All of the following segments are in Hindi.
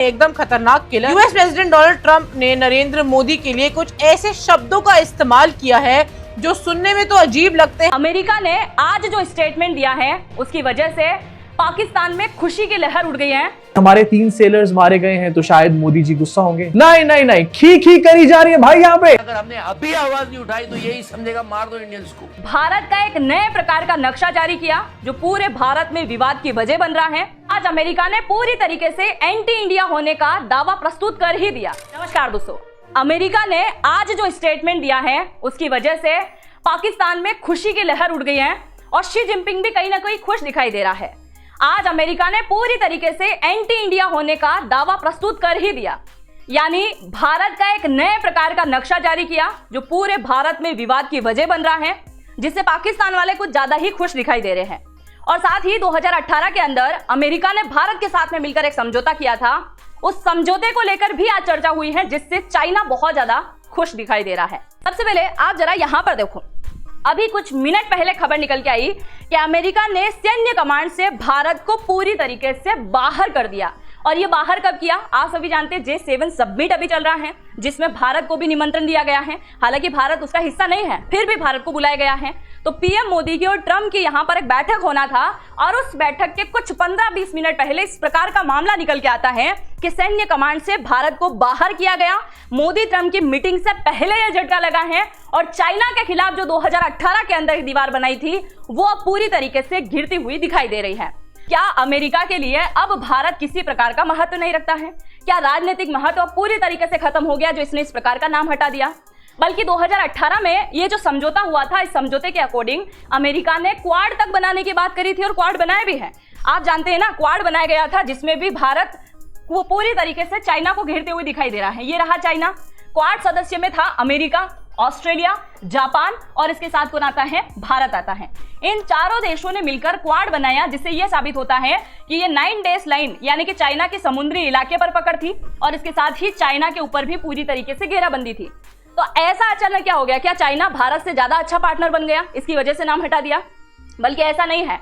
एकदम खतरनाक killer. US president Donald Trump ने नरेंद्र मोदी के लिए कुछ ऐसे शब्दों का इस्तेमाल किया है जो सुनने में तो अजीब लगते हैं। अमेरिका ने आज जो स्टेटमेंट दिया है उसकी वजह से पाकिस्तान में खुशी की लहर उड़ गई है। हमारे 3 सेलर्स मारे गए हैं तो शायद मोदी जी गुस्सा होंगे। नहीं नहीं नहीं, खी करी जा रही है भाई यहाँ पे। अगर हमने अभी आवाज नहीं उठाई तो यही समझेगा मार दो इंडियंस को। भारत का एक नए प्रकार का नक्शा जारी किया जो पूरे भारत में विवाद की वजह बन रहा है। आज अमेरिका ने पूरी तरीके से एंटी इंडिया होने का दावा प्रस्तुत कर ही दिया। नमस्कार दोस्तों, अमेरिका ने आज जो स्टेटमेंट दिया है उसकी वजह से पाकिस्तान में खुशी की लहर उड़ गई है और शी जिनपिंग भी कहीं ना कहीं खुश दिखाई दे रहा है। आज अमेरिका ने पूरी तरीके से एंटी इंडिया होने का दावा प्रस्तुत कर ही दिया, यानी भारत का एक नए प्रकार का नक्शा जारी किया जो पूरे भारत में विवाद की वजह बन रहा है, जिससे पाकिस्तान वाले कुछ ज्यादा ही खुश दिखाई दे रहे हैं। और साथ ही 2018 के अंदर अमेरिका ने भारत के साथ में मिलकर एक समझौता किया था, उस समझौते को लेकर भी आज चर्चा हुई है, जिससे चाइना बहुत ज्यादा खुश दिखाई दे रहा है। सबसे पहले आप जरा यहां पर देखो, अभी कुछ मिनट पहले खबर निकल के आई कि अमेरिका ने सैन्य कमांड से भारत को पूरी तरीके से बाहर कर दिया। और ये बाहर कब किया? आप सभी जानते हैं J7 समिट अभी चल रहा है, जिसमें भारत को भी निमंत्रण दिया गया है। हालांकि भारत उसका हिस्सा नहीं है, फिर भी भारत को बुलाया गया है। तो पीएम मोदी की और ट्रंप की यहाँ पर एक बैठक होना था और उस बैठक के कुछ 15-20 मिनट पहले इस प्रकार का मामला निकल के आता है कि सैन्य कमांड से भारत को बाहर किया गया। मोदी ट्रंप की मीटिंग से पहले यह झटका लगा है और चाइना के खिलाफ जो 2018 के अंदर दीवार बनाई थी वो अब पूरी तरीके से गिरती हुई दिखाई दे रही है। क्या अमेरिका के लिए अब भारत किसी प्रकार का महत्व नहीं रखता है? क्या राजनीतिक महत्व पूरी तरीके से खत्म हो गया जो इसने इस प्रकार का नाम हटा दिया? बल्कि 2018 में ये जो समझौता हुआ था, इस समझौते के अकॉर्डिंग अमेरिका ने क्वाड तक बनाने की बात करी थी और क्वाड बनाया भी है। आप जानते हैं ना, क्वाड बनाया गया था जिसमें भी भारत वो पूरी तरीके से चाइना को घेरते हुए दिखाई दे रहा है। ये रहा चाइना। क्वाड सदस्य में था अमेरिका, ऑस्ट्रेलिया, जापान और इसके साथ कौन आता है? भारत आता है। इन चारों देशों ने मिलकर क्वाड बनाया, जिससे यह साबित होता है कि ये 9 डेज लाइन यानी कि चाइना के समुद्री इलाके पर पकड़ थी और इसके साथ ही चाइना के ऊपर भी पूरी तरीके से घेराबंदी थी। तो ऐसा अचानक क्या हो गया? क्या चाइना भारत से ज्यादा अच्छा पार्टनर बन गया, इसकी वजह से नाम हटा दिया? बल्कि ऐसा नहीं है।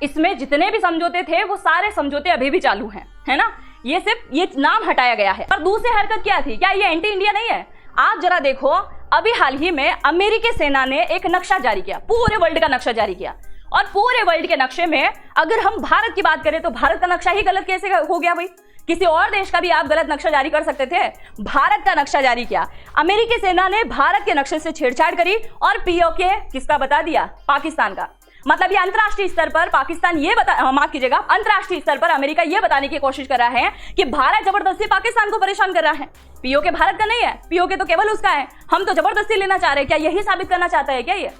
इसमें जितने भी समझौते थे वो सारे समझौते अभी भी चालू हैं, है ना। ये सिर्फ ये नाम हटाया गया है। और दूसरी हरकत क्या थी? क्या ये एंटी इंडिया नहीं है? आप जरा देखो, अभी हाल ही में अमेरिकी सेना ने एक नक्शा जारी किया, पूरे वर्ल्ड का नक्शा जारी किया। और पूरे वर्ल्ड के नक्शे में अगर हम भारत की बात करें तो भारत का नक्शा ही गलत कैसे हो गया भाई? किसी और देश का भी आप गलत नक्शा जारी कर सकते थे, भारत का नक्शा जारी किया। अमेरिकी सेना ने भारत के नक्शे से छेड़छाड़ करी और पीओके किसका बता दिया? पाकिस्तान का। मतलब ये अंतरराष्ट्रीय स्तर पर पाकिस्तान ये माफ कीजिएगा, अंतरराष्ट्रीय स्तर पर अमेरिका ये बताने की कोशिश कर रहा है कि भारत जबरदस्ती पाकिस्तान को परेशान कर रहा है। पीओके भारत का नहीं है, पीओके तो केवल उसका है, हम तो जबरदस्ती लेना चाह रहे हैं। क्या यही साबित करना चाहता है क्या ये?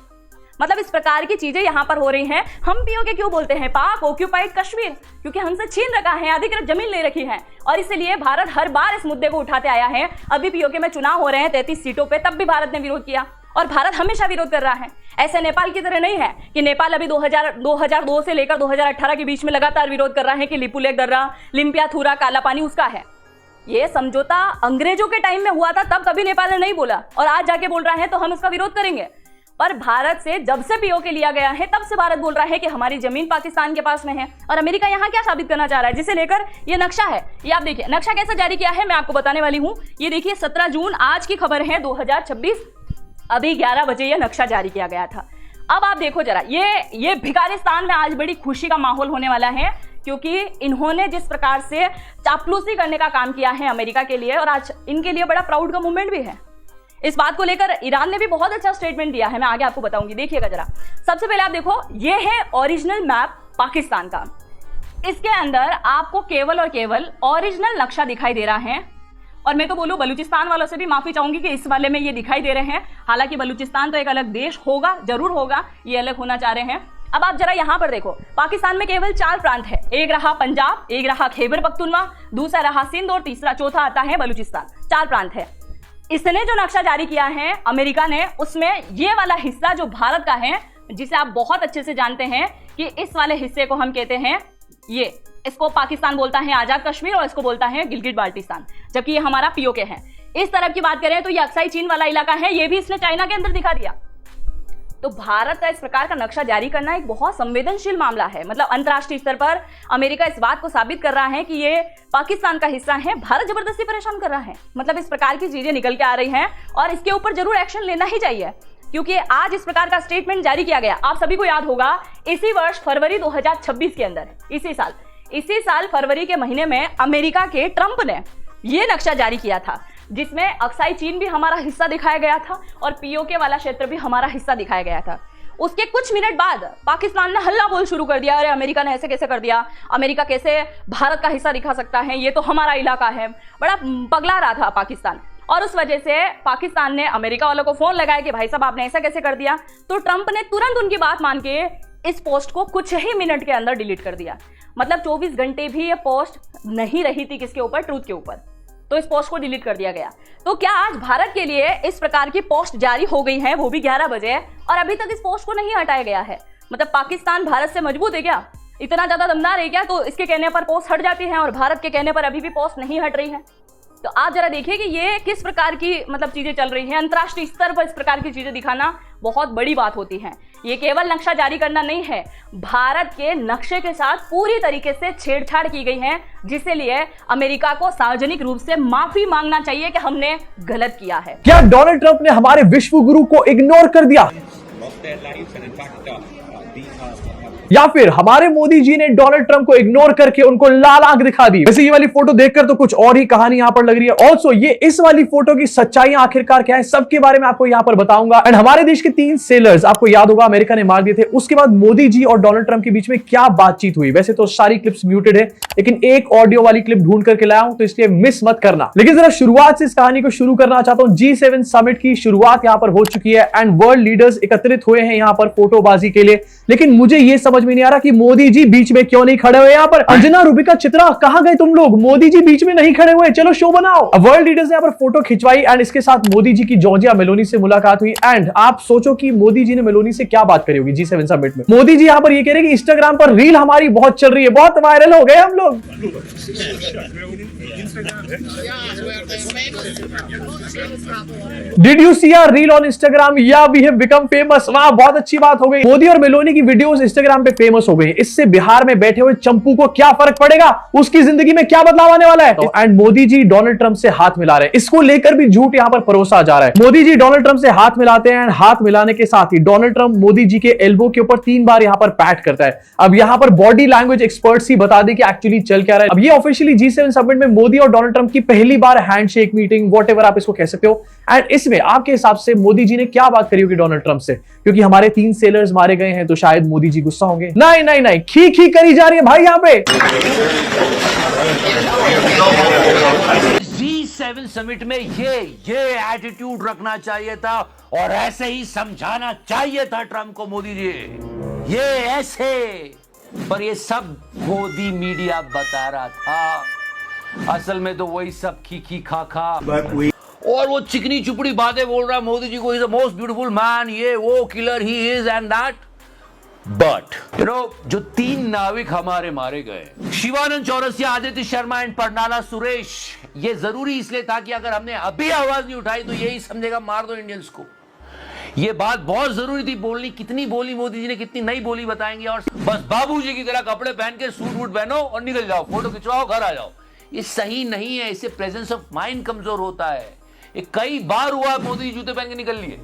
मतलब इस प्रकार की चीजें यहाँ पर हो रही हैं। हम पीओके क्यों बोलते हैं? पाक ऑक्यूपाइड कश्मीर, क्योंकि हमसे छीन रखा है, अधिकृत जमीन ले रखी है और इसलिए भारत हर बार इस मुद्दे को उठाते आया है। अभी पीओके में चुनाव हो रहे हैं 33 सीटों पे, तब भी भारत ने विरोध किया और भारत हमेशा विरोध कर रहा है। ऐसे नेपाल की तरह नहीं है कि नेपाल अभी 2002 से लेकर 2018 के बीच में लगातार विरोध कर रहा है कि लिपुलेख दर्रा, लिम्पिया थूरा, काला पानी उसका है। ये समझौता अंग्रेजों के टाइम में हुआ था, तब कभी नेपाल ने नहीं बोला और आज जाके बोल रहा है तो हम इसका विरोध करेंगे। पर भारत से जब से पीओके लिया गया है तब से भारत बोल रहा है कि हमारी जमीन पाकिस्तान के पास में है। और अमेरिका यहाँ क्या साबित करना चाह रहा है, जिसे लेकर ये नक्शा है। ये आप देखिए नक्शा कैसा जारी किया है, मैं आपको बताने वाली हूँ। ये देखिए 17 जून आज की खबर है 2026, अभी 11 बजे यह नक्शा जारी किया गया था। अब आप देखो जरा, ये भिखारिस्तान में आज बड़ी खुशी का माहौल होने वाला है, क्योंकि इन्होंने जिस प्रकार से चापलूसी करने का काम किया है अमेरिका के लिए, और आज इनके लिए बड़ा प्राउड का मूवमेंट भी है। इस बात को लेकर ईरान ने भी बहुत अच्छा स्टेटमेंट दिया है, मैं आगे आपको बताऊंगी। देखिएगा जरा, सबसे पहले आप देखो, ये है ओरिजिनल मैप पाकिस्तान का। इसके अंदर आपको केवल और केवल ओरिजिनल नक्शा दिखाई दे रहा है। और मैं तो बोलूं, बलूचिस्तान वालों से भी माफी चाहूंगी कि इस वाले में ये दिखाई दे रहे हैं। हालांकि बलूचिस्तान तो एक अलग देश होगा, जरूर होगा, ये अलग होना चाह रहे हैं। अब आप जरा यहाँ पर देखो, पाकिस्तान में केवल 4 प्रांत है। एक रहा पंजाब, एक रहा खैबर पख्तूनवा, दूसरा रहा सिंध और चौथा आता है बलूचिस्तान। 4 प्रांत है। इसने जो नक्शा जारी किया है अमेरिका ने, उसमें ये वाला हिस्सा जो भारत का है, जिसे आप बहुत अच्छे से जानते हैं कि इस वाले हिस्से को हम कहते हैं, ये इसको पाकिस्तान बोलता है आजाद कश्मीर और इसको बोलता है गिलगिट बाल्टिस्तान, जबकि ये हमारा पीओके है। इस तरफ की बात करें तो ये अक्साई चीन वाला इलाका है, ये भी इसने चाइना के अंदर दिखा दिया। तो भारत का इस प्रकार का नक्शा जारी करना एक बहुत संवेदनशील मामला है। मतलब अंतर्राष्ट्रीय स्तर पर अमेरिका इस बात को साबित कर रहा है कि ये पाकिस्तान का हिस्सा है, भारत जबरदस्ती परेशान कर रहा है। मतलब इस प्रकार की चीजें निकल के आ रही हैं और इसके ऊपर जरूर एक्शन लेना ही चाहिए, क्योंकि आज इस प्रकार का स्टेटमेंट जारी किया गया। आप सभी को याद होगा इसी वर्ष फरवरी 2026 के अंदर, इसी साल फरवरी के महीने में अमेरिका के ट्रंप ने ये नक्शा जारी किया था, जिसमें अक्साई चीन भी हमारा हिस्सा दिखाया गया था और पीओके वाला क्षेत्र भी हमारा हिस्सा दिखाया गया था। उसके कुछ मिनट बाद पाकिस्तान ने हल्ला बोल शुरू कर दिया, अरे अमेरिका ने ऐसे कैसे कर दिया, अमेरिका कैसे भारत का हिस्सा दिखा सकता है, ये तो हमारा इलाका है। बड़ा पगला रहा था पाकिस्तान, और उस वजह से पाकिस्तान ने अमेरिका वालों को फोन लगाया कि भाई साहब आपने ऐसा कैसे कर दिया। तो ट्रंप ने तुरंत उनकी बात मान के इस पोस्ट को कुछ ही मिनट के अंदर डिलीट कर दिया। मतलब 24 घंटे भी ये पोस्ट नहीं रही थी किसके ऊपर, ट्रूथ के ऊपर, तो इस पोस्ट को डिलीट कर दिया गया। तो क्या आज भारत के लिए इस प्रकार की पोस्ट जारी हो गई है, वो भी 11 बजे, और अभी तक इस पोस्ट को नहीं हटाया गया है? मतलब पाकिस्तान भारत से मजबूत है क्या, इतना ज्यादा दमदार है क्या? तो इसके कहने पर पोस्ट हट जाती है और भारत के कहने पर अभी भी पोस्ट नहीं हट रही है। तो आप जरा देखिए कि ये किस प्रकार की मतलब चीजें चल रही हैं। अंतर्राष्ट्रीय स्तर पर इस प्रकार की चीजें दिखाना बहुत बड़ी बात होती है। ये केवल नक्शा जारी करना नहीं है, भारत के नक्शे के साथ पूरी तरीके से छेड़छाड़ की गई है, जिसके लिए अमेरिका को सार्वजनिक रूप से माफी मांगना चाहिए कि हमने गलत किया है। क्या डोनाल्ड ट्रंप ने हमारे विश्व गुरु को इग्नोर कर दिया, या फिर हमारे मोदी जी ने डोनाल्ड ट्रंप को इग्नोर करके उनको लाल आंख दिखा दी? वैसे ये वाली फोटो देखकर तो कुछ और ही कहानी यहां पर लग रही है। ऑल्सो ये इस वाली फोटो की सच्चाई आखिरकार क्या है, सबके बारे में आपको यहां पर बताऊंगा। एंड हमारे देश के 3 सेलर्स आपको याद होगा अमेरिका ने मार दिए थे, उसके बाद मोदी जी और डोनाल्ड ट्रंप के बीच में क्या बातचीत हुई। वैसे तो सारी क्लिप्स म्यूटेड है, लेकिन एक ऑडियो वाली क्लिप ढूंढ करके लाया हूं, तो इसलिए मिस मत करना। लेकिन जरा शुरुआत से इस कहानी को शुरू करना चाहता हूं। G7 समिट की शुरुआत यहां पर हो चुकी है एंड वर्ल्ड लीडर्स एकत्रित हुए हैं यहां पर फोटोबाजी के लिए। लेकिन मुझे यह समझ में नहीं आ रहा कि मोदी जी बीच में क्यों नहीं खड़े हुए। यहाँ पर अंजना, रूबिका, चित्रा कहां गए तुम लोग? मोदी जी बीच में नहीं खड़े हुए, चलो शो बनाओ। वर्ल्ड लीडर्स ने यहाँ पर फोटो खिंचवाई एंड इसके साथ मोदी जी की जॉर्जिया मेलोनी से मुलाकात हुई। एंड आप सोचो कि मोदी जी ने मेलोनी से क्या बात करी होगी G7 समिट में। मोदी जी यहाँ पर ये कह रहे हैं कि इंस्टाग्राम पर रील हमारी बहुत चल रही है, बहुत वायरल हो गए हम लोग। Did you see our reel on Instagram? Yeah, we have become famous। वाह, बहुत अच्छी बात हो गई। मोदी और मेलोनी की वीडियोस इंस्टाग्राम पे फेमस हो गई। इससे बिहार में बैठे हुए चंपू को क्या फर्क पड़ेगा, उसकी जिंदगी में क्या बदलाव आने वाला है? And Modi ji Donald Trump से हाथ मिला रहे हैं, इसको लेकर भी झूठ यहाँ पर परोसा जा रहा है। मोदी जी डोनाल्ड ट्रंप से हाथ मिलाते हैं एंड हाथ मिलाने के साथ ही डोनाल्ड ट्रंप मोदी जी के एल्बो के ऊपर 3 बार यहाँ पर पैट करता है। अब यहाँ पर बॉडी लैंग्वेज एक्सपर्ट्स ही बता दें कि एक्चुअली चल क्या रहा है। अब ये ऑफिशियली G7 समिट में मोदी और डोनाल्ड ट्रंप की पहली बार हैंडशेक मीटिंग, व्हाटएवर आप इसको कह सकते हो। एंड इसमें आपके हिसाब से मोदी जी ने क्या बात करी होगी डोनाल्ड ट्रंप से? क्योंकि हमारे 3 सेलर्स मारे गए हैं तो शायद मोदी जी गुस्सा होंगे। नहीं नहीं नहीं, खी करी जा रही है भाई यहाँ पे। G7 समिट में ये एटीट्यूड रखना चाहिए था और ऐसे ही समझाना चाहिए था ट्रंप को मोदी जी, ये ऐसे। पर ये सब मोदी मीडिया बता रहा था, असल में तो वही सब खी खा और वो चिकनी चुपड़ी बातें बोल रहा है मोदी जी को, is the most beautiful man, ये वो killer he is and that. But you know, जो 3 नाविक हमारे मारे गए, शिवानंद चौरसिया, आदित्य शर्मा एंड परनाला सुरेश, ये जरूरी इसलिए था कि अगर हमने अभी आवाज नहीं उठाई तो यही समझेगा मार दो इंडियंस को। ये बात बहुत जरूरी थी बोलनी। कितनी बोली मोदी जी ने, कितनी नहीं बोली बताएंगे। और बस बाबूजी की तरह कपड़े पहन के सूट वूट पहनो और निकल जाओ, फोटो खिंचवाओ, घर आ जाओ। ये सही नहीं है, इससे प्रेजेंस ऑफ माइंड कमजोर होता है। ये कई बार हुआ, मोदी जूते पहन के निकल लिए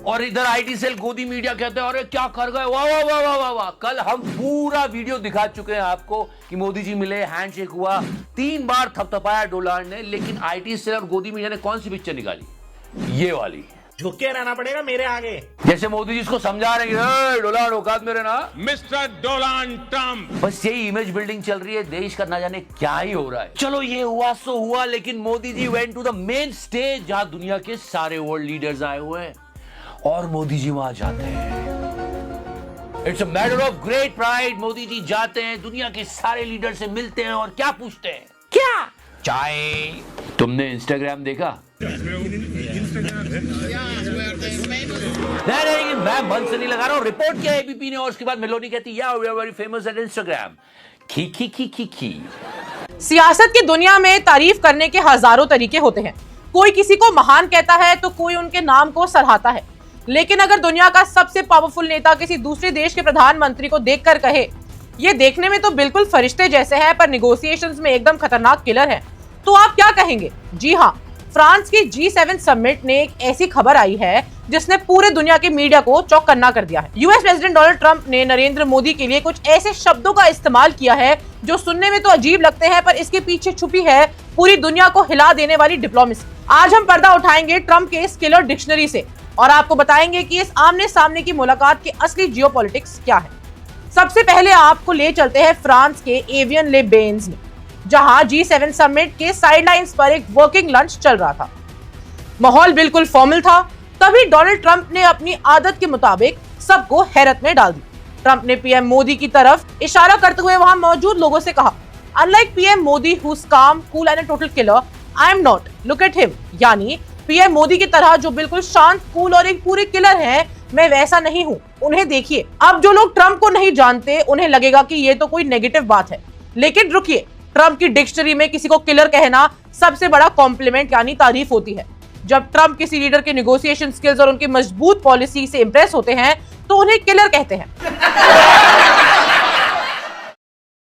और इधर आईटी सेल गोदी मीडिया कहते हैं अरे क्या कर गए, वाह वाह वाह वाह वाह। कल हम पूरा वीडियो दिखा चुके हैं आपको कि मोदी जी मिले, हैंडशेक हुआ, 3 बार थपथपाया डोनाल्ड ने। लेकिन आईटी सेल और गोदी मीडिया ने कौन सी पिक्चर निकाली? ये वाली। झुक के रहना पड़ेगा मेरे आगे, जैसे मोदी जी इसको समझा रहे हैं डोनाल्ड औकात मेरे ना, मिस्टर डोनाल्ड ट्रंप। बस यही इमेज बिल्डिंग चल रही है, देश का ना जाने क्या ही हो रहा है। चलो ये हुआ सो हुआ, लेकिन Modi ji went to the main stage जहां दुनिया के सारे वर्ल्ड लीडर्स आए हुए हैं और मोदी जी वहां जाते हैं। It's a matter of great pride. Modi ji जाते हैं, दुनिया के सारे लीडर से मिलते हैं और क्या पूछते हैं? क्या चाय? तुमने इंस्टाग्राम देखा? नहीं, मैं मन से नहीं लगा रहा हूं, रिपोर्ट किया एबीपी ने और उसके बाद मेलोनी कहती या we are very famous at Instagram. खी। सियासत की दुनिया में तारीफ करने के हजारों तरीके होते हैं। कोई किसी को महान कहता है तो कोई उनके नाम को सराहता है। लेकिन अगर दुनिया का सबसे पावरफुल नेता किसी दूसरे देश के प्रधानमंत्री को देखकर कहे ये देखने में तो बिल्कुल फरिश्ते जैसे हैं पर निगोशिएशंस में एकदम खतरनाक किलर है, तो आप क्या कहेंगे? जी हाँ, फ्रांस की G7 समिट ने एक ऐसी खबर आई है जिसने पूरे दुनिया के मीडिया को चौकन्ना कर दिया है। यूएस प्रेसिडेंट डोनाल्ड ट्रंप ने नरेंद्र मोदी के लिए कुछ ऐसे शब्दों का इस्तेमाल किया है जो सुनने में तो अजीब लगते हैं पर इसके पीछे छुपी है पूरी दुनिया को हिला देने वाली डिप्लोमेसी। आज हम पर्दा उठाएंगे ट्रंप के इस किलर डिक्शनरी से और आपको बताएंगे कि इस आमने सामने की मुलाकात की असली जियोपॉलिटिक्स क्या है। सबसे पहले आपको ले चलते हैं फ्रांस के एवियन ले बेन्स में, जहां G7 समिट के साइडलाइंस पर एक वर्किंग लंच चल रहा था। माहौल बिल्कुल फॉर्मल था, तभी डोनाल्ड ट्रंप ने अपनी आदत के मुताबिक सबको हैरत में डाल दी। ट्रंप ने पीएम मोदी की तरफ इशारा करते हुए वहां मौजूद लोगों से कहा, unlike PM Modi who is calm, cool and a total killer, I am not, look at him. यानी पीएम मोदी की तरह जो बिल्कुल शांत, कूल और एक पूरे किलर हैं, मैं वैसा नहीं हूँ, उन्हें देखिए। अब जो लोग ट्रंप को नहीं जानते उन्हें लगेगा कि ये तो कोई नेगेटिव बात है, लेकिन रुकिए, ट्रंप की डिक्शनरी में किसी को किलर कहना सबसे बड़ा कॉम्प्लीमेंट यानी तारीफ होती है। जब ट्रंप किसी लीडर के नेगोशिएशन स्किल्स और उनकी मजबूत पॉलिसी से इंप्रेस होते हैं तो उन्हें किलर कहते हैं।